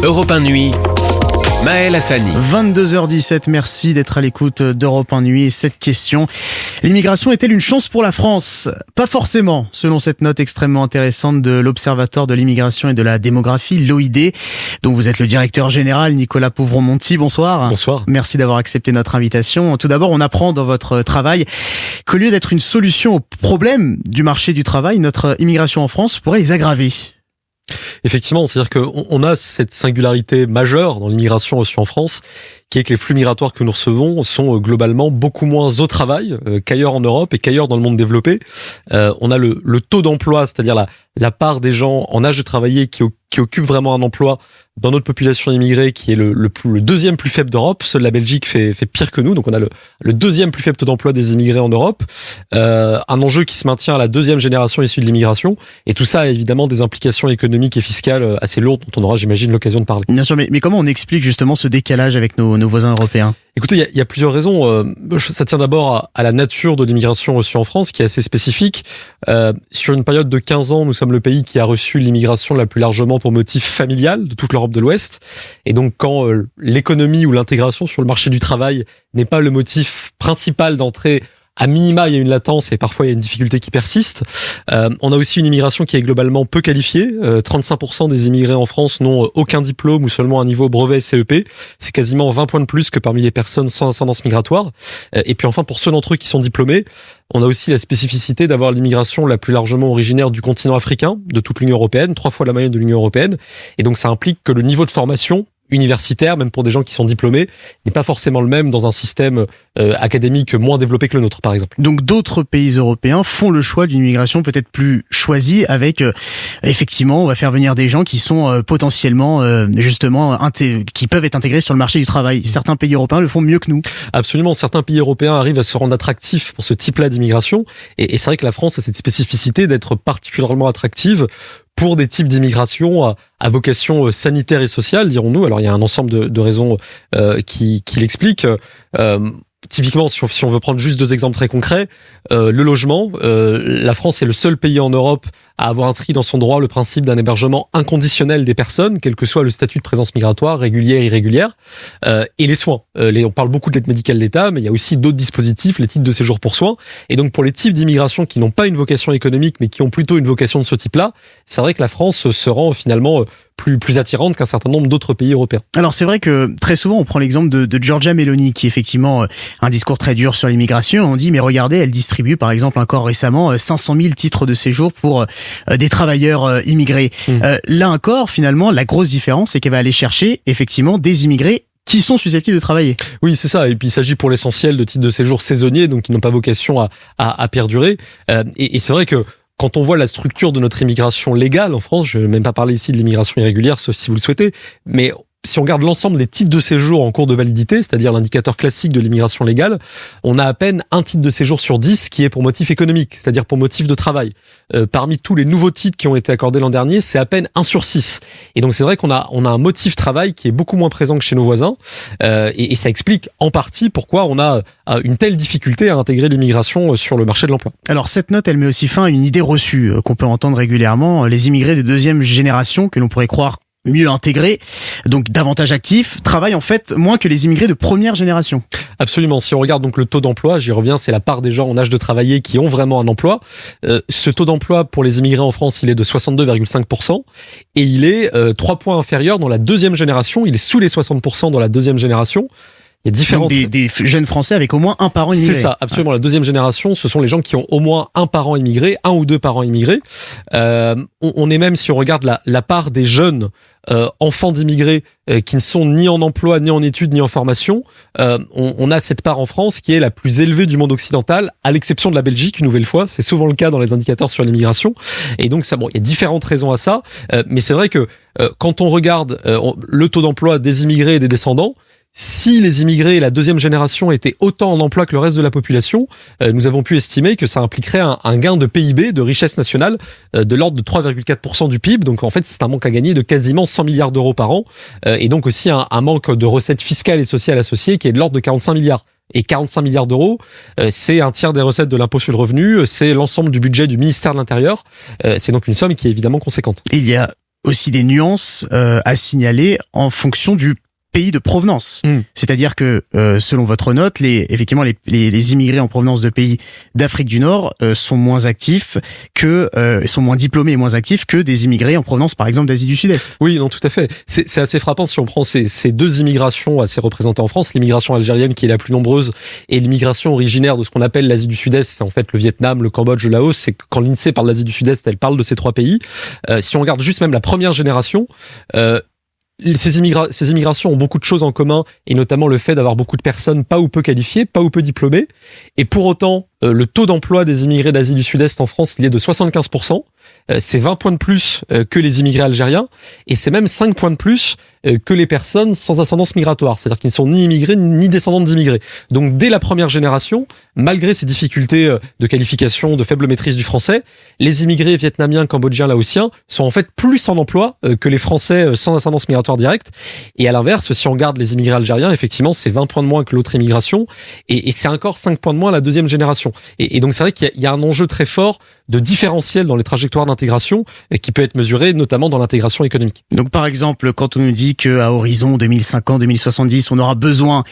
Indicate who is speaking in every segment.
Speaker 1: Europe 1 Nuit, Maël Hassani.
Speaker 2: 22h17, merci d'être à l'écoute d'Europe 1 Nuit. Et cette question, l'immigration est-elle une chance pour la France ? Pas forcément, selon cette note extrêmement intéressante de l'Observatoire de l'immigration et de la démographie, l'OID, dont vous êtes le directeur général, Nicolas Pouvron-Monti. Bonsoir.
Speaker 3: Bonsoir.
Speaker 2: Merci d'avoir accepté notre invitation. Tout d'abord, on apprend dans votre travail qu'au lieu d'être une solution au problème du marché du travail, notre immigration en France pourrait les aggraver.
Speaker 3: Effectivement, c'est-à-dire qu'on a cette singularité majeure dans l'immigration reçue en France, qui est que les flux migratoires que nous recevons sont globalement beaucoup moins au travail qu'ailleurs en Europe et qu'ailleurs dans le monde développé. On a le taux d'emploi, c'est-à-dire la part des gens en âge de travailler qui occupent vraiment un emploi dans notre population immigrée, qui est le deuxième plus faible d'Europe. Seule la Belgique fait pire que nous, donc on a le deuxième plus faible taux d'emploi des immigrés en Europe. Un enjeu qui se maintient à la deuxième génération issue de l'immigration, et tout ça a évidemment des implications économiques et fiscales assez lourdes dont on aura, j'imagine, l'occasion de parler.
Speaker 2: Bien sûr, mais comment on explique justement ce décalage avec nos voisins européens ?
Speaker 3: Écoutez, il y a plusieurs raisons. Ça tient d'abord à la nature de l'immigration reçue en France, qui est assez spécifique. Sur une période de 15 ans, nous sommes le pays qui a reçu l'immigration la plus largement pour motif familial de toute l'Europe de l'Ouest. Et donc, quand l'économie ou l'intégration sur le marché du travail n'est pas le motif principal d'entrée, à minima, il y a une latence et parfois il y a une difficulté qui persiste. On a aussi une immigration qui est globalement peu qualifiée. 35% des immigrés en France n'ont aucun diplôme ou seulement un niveau brevet CEP. C'est quasiment 20 points de plus que parmi les personnes sans ascendance migratoire. Et puis enfin, pour ceux d'entre eux qui sont diplômés, on a aussi la spécificité d'avoir l'immigration la plus largement originaire du continent africain, de toute l'Union européenne, 3 fois la moyenne de l'Union européenne. Et donc ça implique que le niveau de formation universitaire, même pour des gens qui sont diplômés, n'est pas forcément le même dans un système académique moins développé que le nôtre, par exemple.
Speaker 2: Donc d'autres pays européens font le choix d'une immigration peut-être plus choisie avec, effectivement, on va faire venir des gens qui sont potentiellement, justement, qui peuvent être intégrés sur le marché du travail. Certains pays européens le font mieux que nous.
Speaker 3: Absolument, certains pays européens arrivent à se rendre attractifs pour ce type-là d'immigration. Et c'est vrai que la France a cette spécificité d'être particulièrement attractive pour des types d'immigration à vocation sanitaire et sociale, dirons-nous. Alors, il y a un ensemble de raisons qui l'expliquent. Typiquement, si on veut prendre juste 2 exemples très concrets, le logement, la France est le seul pays en Europe à avoir inscrit dans son droit le principe d'un hébergement inconditionnel des personnes, quel que soit le statut de présence migratoire, régulière, irrégulière, et les soins. On parle beaucoup de l'aide médicale d'État, mais il y a aussi d'autres dispositifs, les titres de séjour pour soins. Et donc, pour les types d'immigration qui n'ont pas une vocation économique, mais qui ont plutôt une vocation de ce type-là, c'est vrai que la France se rend finalement plus attirante qu'un certain nombre d'autres pays européens.
Speaker 2: Alors c'est vrai que très souvent on prend l'exemple de Giorgia Meloni qui effectivement un discours très dur sur l'immigration. On dit mais regardez, elle distribue par exemple encore récemment 500 000 titres de séjour pour des travailleurs immigrés. Là encore finalement la grosse différence c'est qu'elle va aller chercher effectivement des immigrés qui sont susceptibles de travailler.
Speaker 3: Oui, c'est ça. Et puis il s'agit pour l'essentiel de titres de séjour saisonniers, donc qui n'ont pas vocation à perdurer. Et c'est vrai que quand on voit la structure de notre immigration légale en France, je ne vais même pas parler ici de l'immigration irrégulière, sauf si vous le souhaitez, mais si on regarde l'ensemble des titres de séjour en cours de validité, c'est-à-dire l'indicateur classique de l'immigration légale, on a à peine un titre de séjour sur 10 qui est pour motif économique, c'est-à-dire pour motif de travail. Parmi tous les nouveaux titres qui ont été accordés l'an dernier, c'est à peine 1 sur 6. Et donc c'est vrai qu'on a un motif travail qui est beaucoup moins présent que chez nos voisins, et ça explique en partie pourquoi on a une telle difficulté à intégrer l'immigration sur le marché de l'emploi.
Speaker 2: Alors cette note, elle met aussi fin à une idée reçue qu'on peut entendre régulièrement, les immigrés de deuxième génération que l'on pourrait croire mieux intégrés, donc davantage actifs, travaillent en fait moins que les immigrés de première génération.
Speaker 3: Absolument. Si on regarde donc le taux d'emploi, j'y reviens, c'est la part des gens en âge de travailler qui ont vraiment un emploi. Ce taux d'emploi pour les immigrés en France, il est de 62,5% et il est 3 points inférieur dans la deuxième génération. Il est sous les 60% dans la deuxième génération. Il y a différentes...
Speaker 2: Donc des jeunes Français avec au moins un parent immigré.
Speaker 3: C'est ça, absolument. La deuxième génération, ce sont les gens qui ont au moins un parent immigré, 1 ou 2 parents immigrés. On est même, si on regarde la part des jeunes enfants d'immigrés qui ne sont ni en emploi, ni en études, ni en formation, on a cette part en France qui est la plus élevée du monde occidental, à l'exception de la Belgique, une nouvelle fois. C'est souvent le cas dans les indicateurs sur l'immigration. Et donc, ça, bon, il y a différentes raisons à ça. Mais c'est vrai que quand on regarde le taux d'emploi des immigrés et des descendants, si les immigrés et la deuxième génération étaient autant en emploi que le reste de la population, nous avons pu estimer que ça impliquerait un gain de PIB, de richesse nationale, de l'ordre de 3,4% du PIB. Donc en fait, c'est un manque à gagner de quasiment 100 milliards d'euros par an, et donc aussi un manque de recettes fiscales et sociales associées qui est de l'ordre de 45 milliards. Et 45 milliards d'euros, c'est un tiers des recettes de l'impôt sur le revenu, c'est l'ensemble du budget du ministère de l'Intérieur. C'est donc une somme qui est évidemment conséquente.
Speaker 2: Il y a aussi des nuances à signaler en fonction du pays de provenance. C'est-à-dire que selon votre note, effectivement les immigrés en provenance de pays d'Afrique du Nord sont moins actifs sont moins diplômés et moins actifs que des immigrés en provenance par exemple d'Asie du Sud-Est.
Speaker 3: Oui, non, tout à fait. C'est assez frappant si on prend ces deux immigrations assez représentées en France, l'immigration algérienne qui est la plus nombreuse et l'immigration originaire de ce qu'on appelle l'Asie du Sud-Est, c'est en fait le Vietnam, le Cambodge, le Laos. C'est quand l'INSEE parle d'Asie du Sud-Est, elle parle de ces trois pays. Si on regarde juste même la première génération, ces immigrations ont beaucoup de choses en commun, et notamment le fait d'avoir beaucoup de personnes pas ou peu qualifiées, pas ou peu diplômées. Et pour autant, le taux d'emploi des immigrés d'Asie du Sud-Est en France, il est de 75%. C'est 20 points de plus que les immigrés algériens, et c'est même 5 points de plus que les personnes sans ascendance migratoire, c'est-à-dire qu'ils ne sont ni immigrés ni descendants d'immigrés. Donc dès la première génération, malgré ces difficultés de qualification, de faible maîtrise du français, les immigrés vietnamiens, cambodgiens, laotiens sont en fait plus en emploi que les Français sans ascendance migratoire directe. Et à l'inverse, si on regarde les immigrés algériens, effectivement, c'est 20 points de moins que l'autre immigration, et c'est encore 5 points de moins la deuxième génération. Et donc c'est vrai qu'il y a un enjeu très fort de différentiel dans les trajectoires d'intégration qui peut être mesuré notamment dans l'intégration économique.
Speaker 2: Donc par exemple, quand on nous dit qu'à horizon 2050, 2070, on aura besoin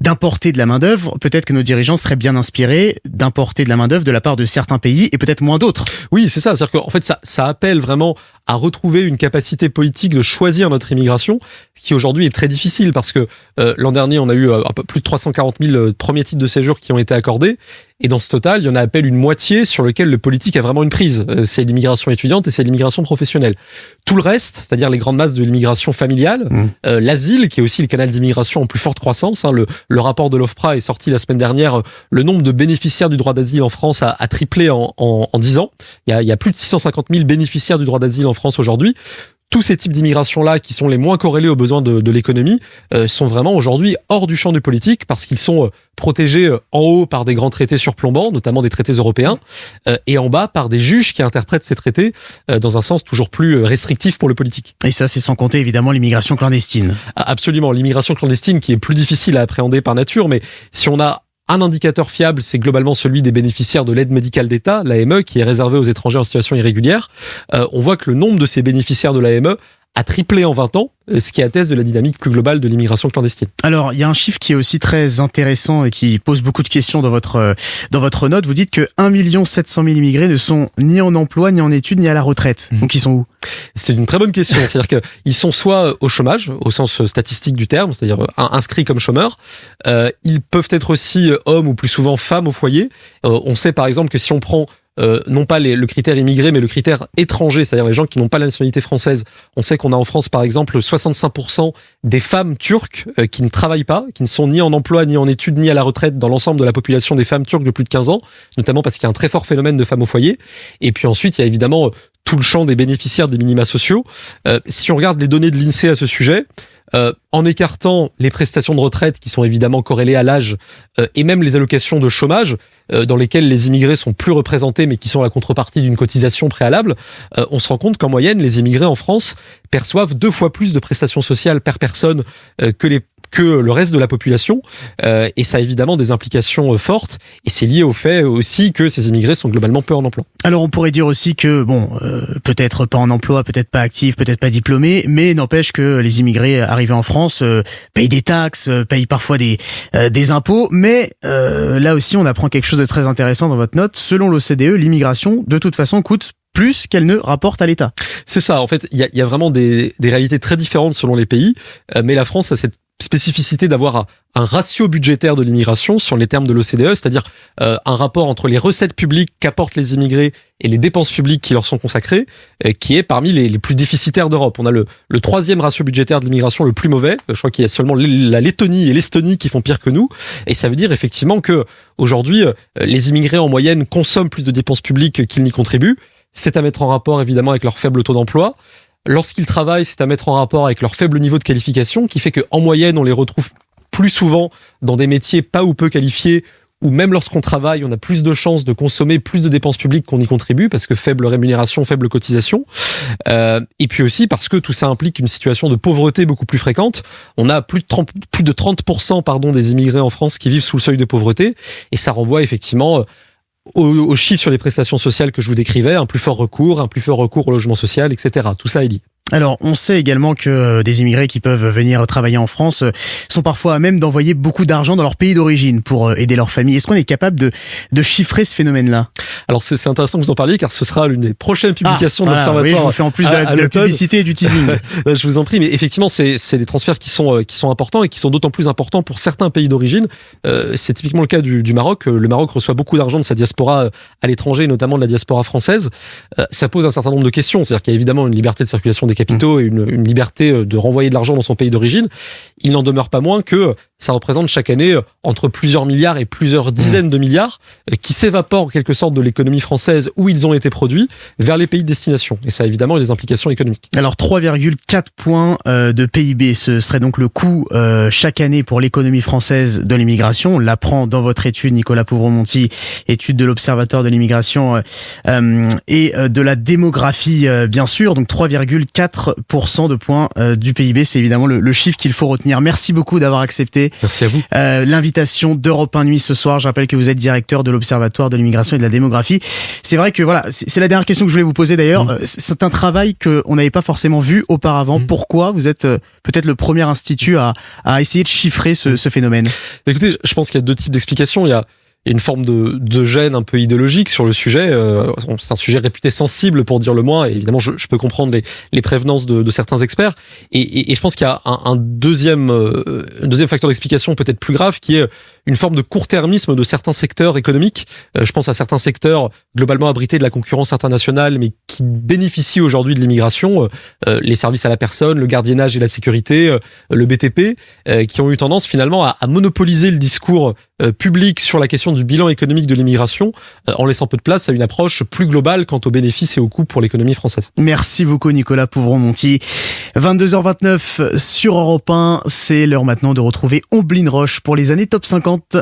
Speaker 2: d'importer de la main-d'œuvre, peut-être que nos dirigeants seraient bien inspirés d'importer de la main-d'œuvre de la part de certains pays et peut-être moins d'autres.
Speaker 3: Oui, c'est ça. C'est-à-dire qu'en fait, ça appelle vraiment à retrouver une capacité politique de choisir notre immigration, qui aujourd'hui est très difficile parce que l'an dernier, on a eu un peu plus de 340 000 premiers titres de séjour qui ont été accordés. Et dans ce total, il y en a à peine une moitié sur lequel le politique a vraiment une prise. C'est l'immigration étudiante et c'est l'immigration professionnelle. Tout le reste, c'est-à-dire les grandes masses de l'immigration familiale, l'asile, qui est aussi le canal d'immigration en plus forte croissance. Le rapport de l'OFPRA est sorti la semaine dernière. Le nombre de bénéficiaires du droit d'asile en France a triplé en 10 ans. Il y a plus de 650 000 bénéficiaires du droit d'asile en France aujourd'hui. Tous ces types d'immigration-là, qui sont les moins corrélés aux besoins de l'économie, sont vraiment aujourd'hui hors du champ du politique parce qu'ils sont protégés en haut par des grands traités surplombants, notamment des traités européens, et en bas par des juges qui interprètent ces traités dans un sens toujours plus restrictif pour le politique.
Speaker 2: Et ça, c'est sans compter évidemment l'immigration clandestine.
Speaker 3: Absolument, l'immigration clandestine qui est plus difficile à appréhender par nature, mais si on a un indicateur fiable, c'est globalement celui des bénéficiaires de l'aide médicale d'État, l'AME, qui est réservée aux étrangers en situation irrégulière. On voit que le nombre de ces bénéficiaires de l'AME a triplé en 20 ans, ce qui atteste de la dynamique plus globale de l'immigration clandestine.
Speaker 2: Alors, il y a un chiffre qui est aussi très intéressant et qui pose beaucoup de questions dans votre note. Vous dites que 1 700 000 immigrés ne sont ni en emploi, ni en études, ni à la retraite. Donc, ils sont où?
Speaker 3: C'est une très bonne question. C'est-à-dire qu'ils sont soit au chômage, au sens statistique du terme, c'est-à-dire inscrits comme chômeurs. Ils peuvent être aussi hommes ou plus souvent femmes au foyer. On sait par exemple que si on prend non pas le critère immigré, mais le critère étranger, c'est-à-dire les gens qui n'ont pas la nationalité française. On sait qu'on a en France, par exemple, 65% des femmes turques qui ne travaillent pas, qui ne sont ni en emploi, ni en études, ni à la retraite dans l'ensemble de la population des femmes turques de plus de 15 ans, notamment parce qu'il y a un très fort phénomène de femmes au foyer. Et puis ensuite, il y a évidemment tout le champ des bénéficiaires des minima sociaux. Si on regarde les données de l'INSEE à ce sujet, en écartant les prestations de retraite qui sont évidemment corrélées à l'âge et même les allocations de chômage dans lesquelles les immigrés sont plus représentés mais qui sont la contrepartie d'une cotisation préalable, on se rend compte qu'en moyenne les immigrés en France perçoivent 2 fois plus de prestations sociales par personne que le reste de la population, et ça a évidemment des implications fortes, et c'est lié au fait aussi que ces immigrés sont globalement peu en emploi.
Speaker 2: Alors on pourrait dire aussi que, peut-être pas en emploi, peut-être pas actifs, peut-être pas diplômés, mais n'empêche que les immigrés arrivés en France payent des taxes, payent parfois des impôts, mais là aussi on apprend quelque chose de très intéressant dans votre note. Selon l'OCDE, l'immigration, de toute façon, coûte plus qu'elle ne rapporte à l'État.
Speaker 3: C'est ça, en fait, il y a vraiment des réalités très différentes selon les pays, mais la France a cette spécificité d'avoir un ratio budgétaire de l'immigration sur les termes de l'OCDE, c'est-à-dire un rapport entre les recettes publiques qu'apportent les immigrés et les dépenses publiques qui leur sont consacrées, qui est parmi les plus déficitaires d'Europe. On a le 3e ratio budgétaire de l'immigration le plus mauvais. Je crois qu'il y a seulement la Lettonie et l'Estonie qui font pire que nous. Et ça veut dire effectivement que aujourd'hui, les immigrés en moyenne consomment plus de dépenses publiques qu'ils n'y contribuent. C'est à mettre en rapport évidemment avec leur faible taux d'emploi. Lorsqu'ils travaillent, c'est à mettre en rapport avec leur faible niveau de qualification, qui fait qu'en moyenne, on les retrouve plus souvent dans des métiers pas ou peu qualifiés, ou même lorsqu'on travaille, on a plus de chances de consommer plus de dépenses publiques qu'on y contribue, parce que faible rémunération, faible cotisation. Et puis aussi parce que tout ça implique une situation de pauvreté beaucoup plus fréquente. On a plus de 30% des immigrés en France qui vivent sous le seuil de pauvreté, et ça renvoie effectivement aux chiffres sur les prestations sociales que je vous décrivais, un plus fort recours au logement social, etc. Tout ça est lié.
Speaker 2: Alors, on sait également que des immigrés qui peuvent venir travailler en France sont parfois à même d'envoyer beaucoup d'argent dans leur pays d'origine pour aider leur famille. Est-ce qu'on est capable de chiffrer ce phénomène-là?
Speaker 3: Alors c'est intéressant que vous en parliez car ce sera l'une des prochaines publications de l'Observatoire.
Speaker 2: Oui, je vous fais en plus de la publicité et du teasing.
Speaker 3: Je vous en prie, mais effectivement c'est des transferts qui sont importants et qui sont d'autant plus importants pour certains pays d'origine. C'est typiquement le cas du Maroc. Le Maroc reçoit beaucoup d'argent de sa diaspora à l'étranger, notamment de la diaspora française. Ça pose un certain nombre de questions. C'est-à-dire qu'il y a évidemment une liberté de circulation des capitaux et une liberté de renvoyer de l'argent dans son pays d'origine. Il n'en demeure pas moins que ça représente chaque année entre plusieurs milliards et plusieurs dizaines de milliards qui s'évaporent en quelque sorte de l'économie française où ils ont été produits vers les pays de destination. Et ça a évidemment des implications économiques.
Speaker 2: Alors 3,4 points de PIB, ce serait donc le coût chaque année pour l'économie française de l'immigration. On l'apprend dans votre étude, Nicolas Pouvremonti, étude de l'Observatoire de l'immigration et de la démographie, bien sûr. Donc 3,4% de points du PIB, c'est évidemment le chiffre qu'il faut retenir. Merci beaucoup d'avoir accepté
Speaker 3: Merci à vous.
Speaker 2: L'invitation d'Europe 1 Nuit ce soir. Je rappelle que vous êtes directeur de l'Observatoire de l'immigration et de la démographie. C'est vrai que voilà, c'est la dernière question que je voulais vous poser d'ailleurs. C'est un travail qu'on n'avait pas forcément vu auparavant. Pourquoi vous êtes peut-être le premier institut à essayer de chiffrer ce phénomène?
Speaker 3: Écoutez, je pense qu'il y a deux types d'explications. Il y a une forme de gêne un peu idéologique sur le sujet. C'est un sujet réputé sensible pour dire le moins. Et évidemment, je peux comprendre les prévenances de certains experts. Et je pense qu'il y a un deuxième facteur d'explication peut-être plus grave qui est une forme de court-termisme de certains secteurs économiques. Je pense à certains secteurs globalement abrités de la concurrence internationale, mais qui bénéficient aujourd'hui de l'immigration. Les services à la personne, le gardiennage et la sécurité, le BTP, qui ont eu tendance finalement à monopoliser le discours public sur la question du bilan économique de l'immigration, en laissant peu de place à une approche plus globale quant aux bénéfices et aux coûts pour l'économie française.
Speaker 2: Merci beaucoup Nicolas Pouvremonti. 22h29 sur Europe 1, c'est l'heure maintenant de retrouver Omblin Roche pour les années top 50.